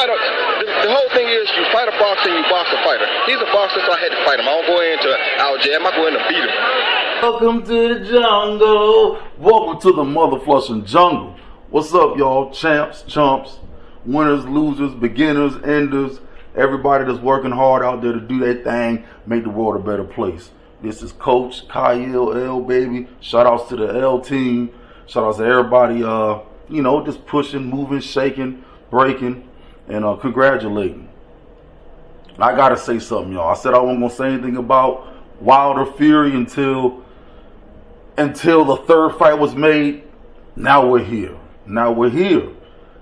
fight the whole thing is you fight a boxer and you box a fighter. He's a boxer, so I had to fight him. I don't go into our jam. I go in to beat him. Welcome to the jungle. Welcome to the mother flushing jungle. What's up, y'all? Champs, chumps, winners, losers, beginners, enders, everybody that's working hard out there to do their thing, make the world a better place. This is Coach Kyle L, baby. Shout outs to the L team. Shout outs to everybody, just pushing, moving, shaking, breaking, and congratulating. I gotta say something, y'all. I said I wasn't gonna say anything about Wilder Fury until the third fight was made. Now we're here.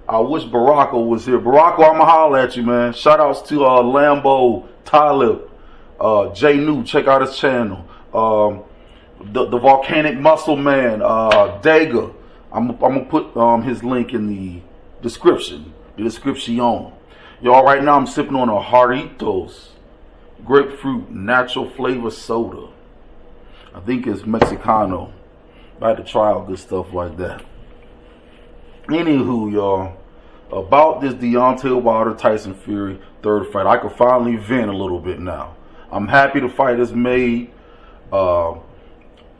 I wish Baraka was here. Baraka, I'ma holler at you, man. Shout outs to Lambo, Talib, J New, check out his channel. The Volcanic Muscle Man, Dega. I'm gonna put his link in the description. Y'all, right now I'm sipping on a Iheartradio grapefruit natural flavor soda. I think it's Mexicano. I had to try all good stuff like that. Anywho, y'all, about this Deontay Wilder Tyson Fury third fight, I can finally vent a little bit now. I'm happy the fight is made.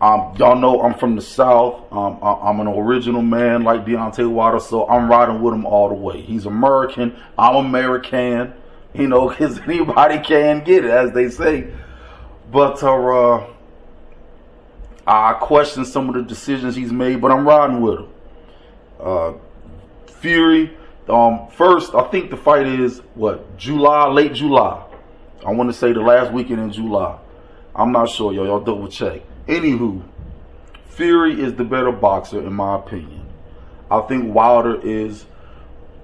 Y'all know I'm from the South. I'm an original man like Deontay Wilder, so I'm riding with him all the way. He's American. I'm American. Because anybody can get it, as they say. But I question some of the decisions he's made, but I'm riding with him. Fury, first, I think the fight is, July, late July. I want to say the last weekend in July. I'm not sure, y'all. Y'all double check. Anywho, Fury is the better boxer, in my opinion. I think Wilder is,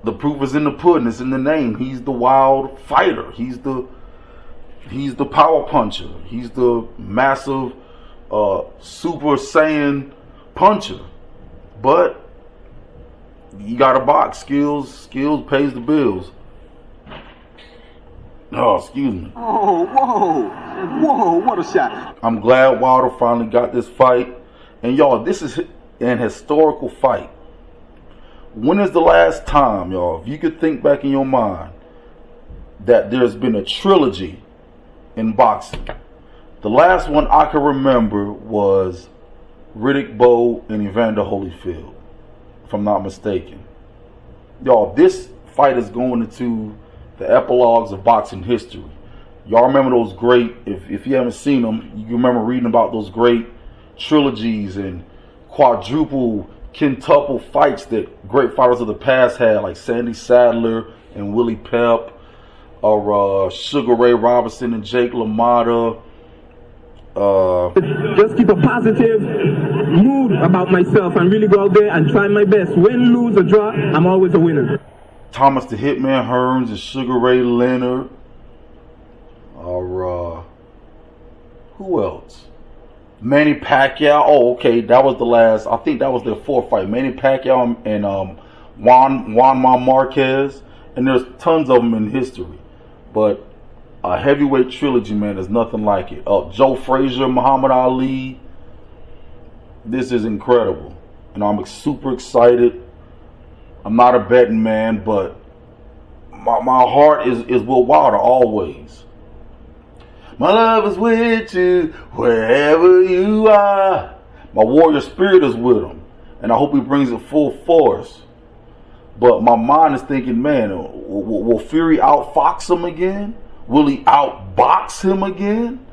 the proof is in the pudding, it's in the name. He's the wild fighter. He's the power puncher. He's the massive Super Saiyan puncher. But you gotta box. Skills pays the bills. Oh, excuse me. Whoa, what a shot. I'm glad Wilder finally got this fight. And y'all, this is an historical fight. When is the last time, y'all, if you could think back in your mind, that there's been a trilogy in boxing? The last one I can remember was Riddick Bowe and Evander Holyfield, if I'm not mistaken. Y'all, this fight is going into the epilogues of boxing history. Y'all remember those great, if you haven't seen them, you remember reading about those great trilogies and quadruple, quintuple fights that great fighters of the past had, like Sandy Sadler and Willie Pep, or Sugar Ray Robinson and Jake LaMotta. Just keep a positive mood about myself and really go out there and try my best. Win, lose, or draw, I'm always a winner. Thomas the Hitman Hearns and Sugar Ray Leonard. Or who else? Manny Pacquiao. Oh, okay, that was the last. I think that was their fourth fight. Manny Pacquiao and Juan Marquez. And there's tons of them in history. But a heavyweight trilogy, man, there's nothing like it. Joe Frazier, Muhammad Ali. This is incredible. And I'm super excited. I'm not a betting man, but my heart is with Wilder always. My love is with you wherever you are. My warrior spirit is with him, and I hope he brings it full force. But my mind is thinking, man, will Fury outfox him again? Will he outbox him again?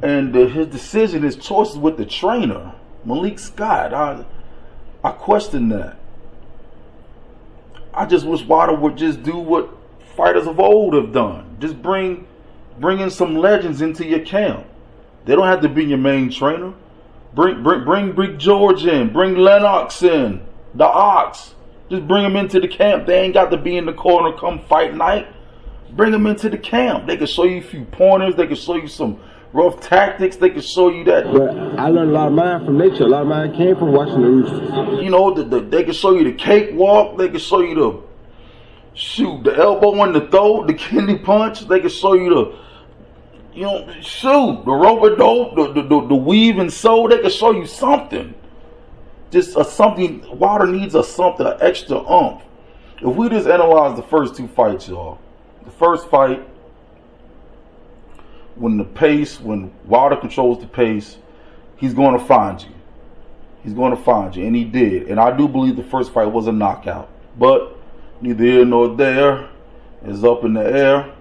And his decision, his choices with the trainer, Malik Scott, I question that. I just wish Wilder would just do what fighters of old have done. Just bring in some legends into your camp. They don't have to be your main trainer. Bring Big George in. Bring Lennox in. The Ox. Just bring them into the camp. They ain't got to be in the corner come fight night. Bring them into the camp. They can show you a few pointers. They can show you some rough tactics. They can show you that. But I learned a lot of mine from nature. A lot of mine came from watching the Roosters. They can show you the cakewalk. They can show you the elbow and the throw, the kidney punch. They can show you the the rope-a-dope, the weave and sew. They can show you something. Just something. Wilder needs something, an extra oomph. If we just analyze the first two fights, y'all. The first fight, when Wilder controls the pace, he's going to find you. He's going to find you, and he did. And I do believe the first fight was a knockout. But neither here nor there. It's up in the air,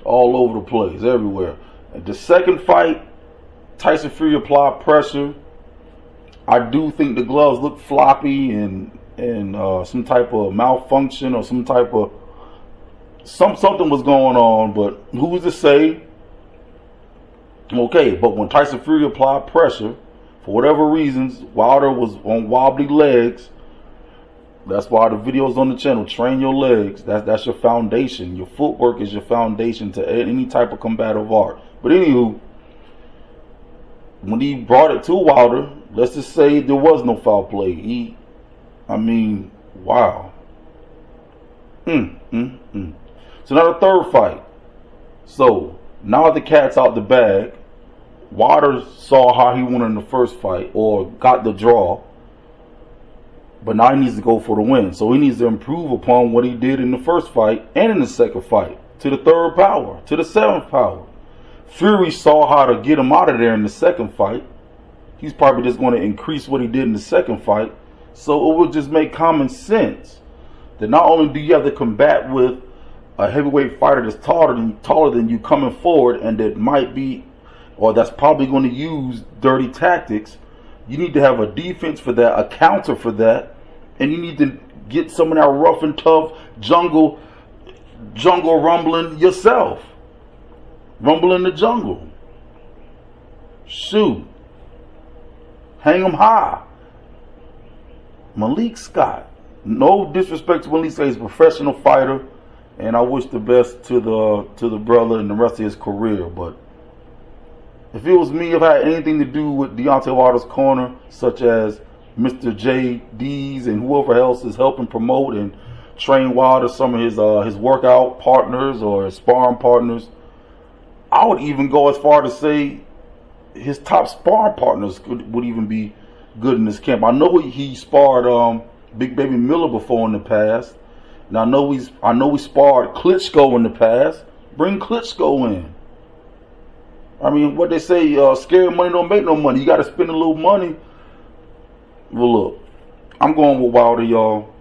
all over the place, everywhere. And the second fight, Tyson Fury applied pressure. I do think the gloves look floppy and some type of malfunction or some type of something was going on. But who's to say? Okay, but when Tyson Fury applied pressure, for whatever reasons, Wilder was on wobbly legs. That's why the videos on the channel, train your legs. That's your foundation. Your footwork is your foundation to any type of combative art. But anywho, when he brought it to Wilder, let's just say there was no foul play. Wow. So now the third fight. So now the cat's out the bag. Wilder saw how he won in the first fight, or got the draw. But now he needs to go for the win. So he needs to improve upon what he did in the first fight and in the second fight. To the third power. To the seventh power. Fury saw how to get him out of there in the second fight. He's probably just going to increase what he did in the second fight. So it would just make common sense that not only do you have to combat with a heavyweight fighter that's taller than you coming forward, and that might be, or that's probably going to use dirty tactics, you need to have a defense for that, a counter for that. And you need to get some of that rough and tough jungle rumbling yourself. Rumble in the jungle. Shoot. Hang them high. Malik Scott. No disrespect to Malik Scott. He's a professional fighter. And I wish the best to the brother and the rest of his career. But if it was me, if I had anything to do with Deontay Wilder's corner, such as Mr. JD's and whoever else is helping promote and train Wilder, some of his workout partners or his sparring partners, I would even go as far to say his top sparring partners would even be good in this camp. I know he sparred Big Baby Miller before in the past, and I know we sparred Klitschko in the past. Bring Klitschko in. I mean, what they say, scary money don't make no money. You got to spend a little money. Well, look, I'm going with Wilder, y'all.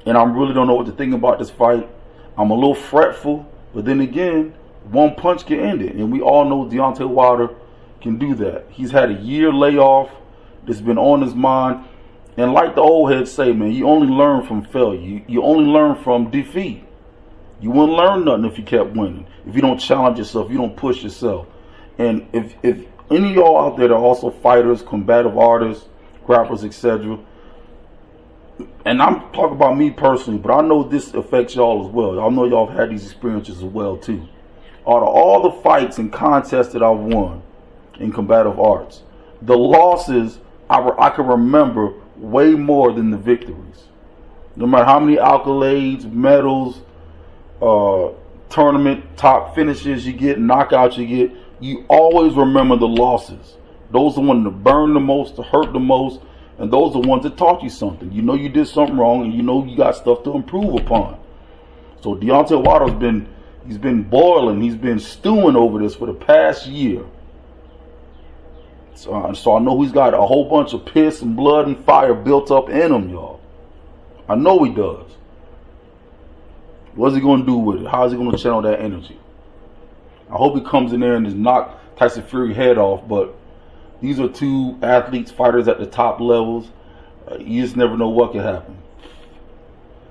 And I really don't know what to think about this fight. I'm a little fretful. But then again, one punch can end it. And we all know Deontay Wilder can do that. He's had a year layoff that's been on his mind. And like the old heads say, man, you only learn from failure. You only learn from defeat. You wouldn't learn nothing if you kept winning. If you don't challenge yourself, you don't push yourself. And if any of y'all out there that are also fighters, combative artists, grapplers, etc., and I'm talking about me personally, but I know this affects y'all as well. I know y'all have had these experiences as well too. Out of all the fights and contests that I've won in combative arts, the losses I can remember way more than the victories. No matter how many accolades, medals, tournament top finishes you get, knockouts you get, you always remember the losses. Those are the ones that burn the most, that hurt the most, and those are the ones that taught you something. You know you did something wrong, and you know you got stuff to improve upon. So Deontay Wilder's he's been boiling, he's been stewing over this for the past year. So I know he's got a whole bunch of piss and blood and fire built up in him, y'all. I know he does. What's he going to do with it? How is he going to channel that energy? I hope he comes in there and just knock Tyson Fury head off, but these are two athletes, fighters at the top levels. You just never know what can happen.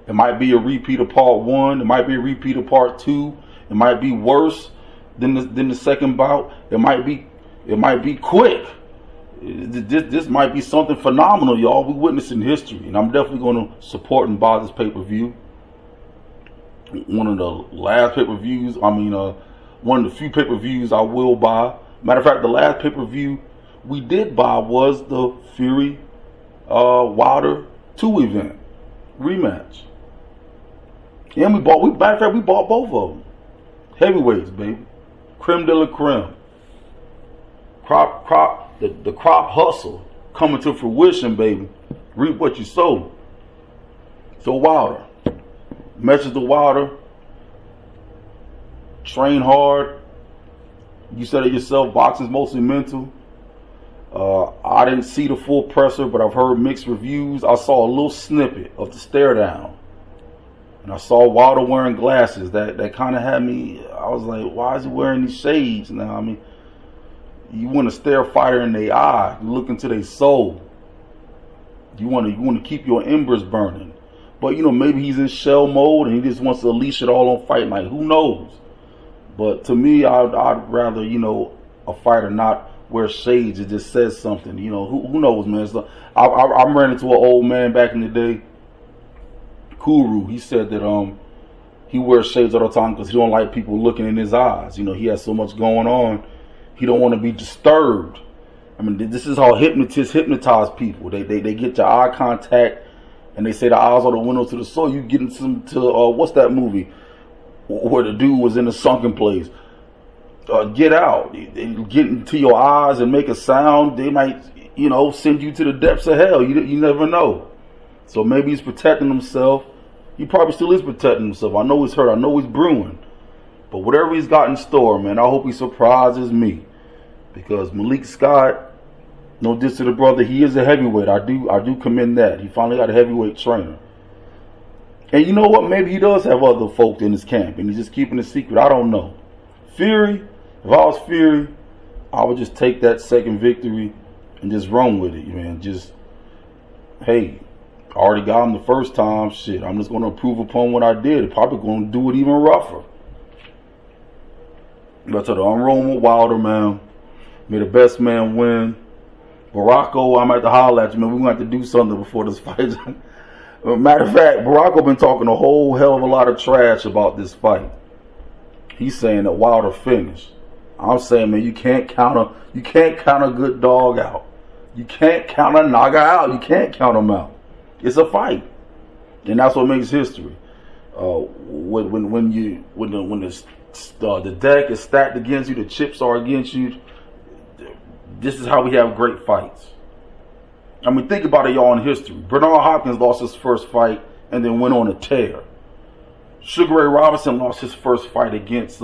It might be a repeat of part 1. It might be a repeat of part 2. It might be worse than the second bout. It might be quick. This might be something phenomenal, y'all. We witnessing history, and I'm definitely going to support and buy this pay-per-view. One of the last pay-per-views. One of the few pay-per-views I will buy. Matter of fact, the last pay-per-view we did buy was the Fury Wilder 2 event rematch. And we bought both of them. Heavyweights, baby. Creme de la creme. The crop hustle coming to fruition, baby. Reap what you sow. So Wilder, measures the Wilder, train hard. You said it yourself, boxing's mostly mental. I didn't see the full presser, but I've heard mixed reviews. I saw a little snippet of the stare down. And I saw Wilder wearing glasses. That kind of had me, I was like, why is he wearing these shades now? I mean, you want to stare a fighter in their eye. You look into their soul. You want to keep your embers burning. But, you know, maybe he's in shell mode and he just wants to unleash it all on fight night. Who knows? But to me, I'd rather, you know, a fighter not wear shades. It just says something. You know, who knows, man? So I ran into an old man back in the day, Kuru. He said that he wears shades all the time because he don't like people looking in his eyes. You know, he has so much going on. He don't want to be disturbed. I mean, this is how hypnotists hypnotize people. They get your eye contact and they say the eyes are the window to the soul. You get into what's that movie where the dude was in a sunken place? Get Out. They get into your eyes and make a sound. They might, you know, send you to the depths of hell. You never know. So maybe he's protecting himself. He probably still is protecting himself. I know he's hurt. I know he's brewing. But whatever he's got in store, man, I hope he surprises me. Because Malik Scott, no diss to the brother, he is a heavyweight. I do commend that. He finally got a heavyweight trainer. And you know what? Maybe he does have other folk in his camp and he's just keeping it secret. I don't know. Fury, if I was Fury, I would just take that second victory and just run with it, man. Just, hey, I already got him the first time. Shit, I'm just going to improve upon what I did. Probably going to do it even rougher. But to the unrolled Wilder, man, may the best man win. Baracko, I'm going to have to holler at you, man. We're going to have to do something before this fight. Matter of fact, Baracko been talking a whole hell of a lot of trash about this fight. He's saying that Wilder finished. I'm saying, man, you can't count a good dog out. You can't count a knocker out. You can't count him out. It's a fight, and that's what makes history. When the deck is stacked against you, the chips are against you. This is how we have great fights. I mean, think about it, y'all, in history. Bernard Hopkins lost his first fight and then went on a tear. Sugar Ray Robinson lost his first fight against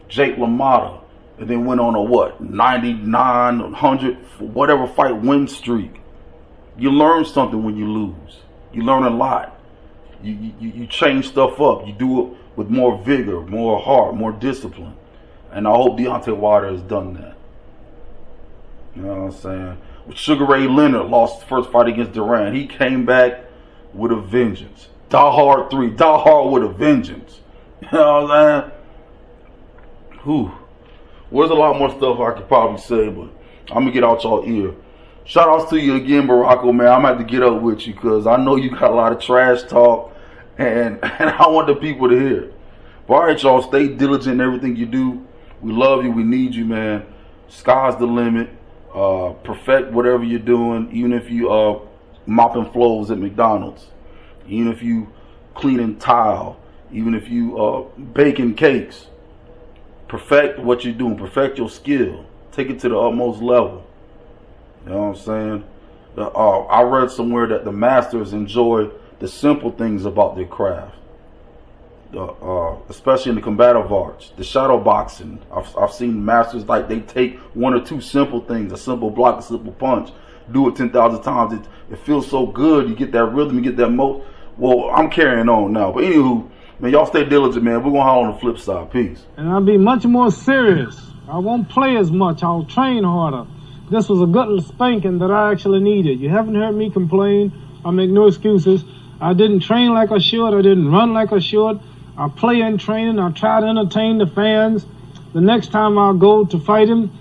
Jake LaMotta and then went on a 99, 100, whatever fight win streak. You learn something when you lose. You learn a lot. You change stuff up. You do it with more vigor, more heart, more discipline. And I hope Deontay Wilder has done that. You know what I'm saying? Sugar Ray Leonard lost his first fight against Durant. He came back with a vengeance. Die Hard 3. Die Hard with a vengeance. You know what I'm saying? Whew. Well, there's a lot more stuff I could probably say, but I'm going to get out y'all ear. Shout outs to you again, Baracko, man. I'm going to have to get up with you because I know you got a lot of trash talk and I want the people to hear it. But all right, y'all, stay diligent in everything you do. We love you. We need you, man. Sky's the limit. Perfect whatever you're doing, even if you mopping floors at McDonald's, even if you cleaning tile, even if you baking cakes. Perfect what you're doing. Perfect your skill. Take it to the utmost level. You know what I'm saying? I read somewhere that the masters enjoy the simple things about their craft, especially in the combative arts, the shadow boxing. I've seen masters, like, they take one or two simple things, a simple block, a simple punch, do it 10,000 times. It feels so good. You get that rhythm, you get that Well, I'm carrying on now. But anywho, man, y'all stay diligent, man. We're going to holler on the flip side. Peace. And I'll be much more serious. I won't play as much. I'll train harder. This was a good spanking that I actually needed. You haven't heard me complain. I make no excuses. I didn't train like I should. I didn't run like I should. I play in training. I try to entertain the fans. The next time I go to fight him,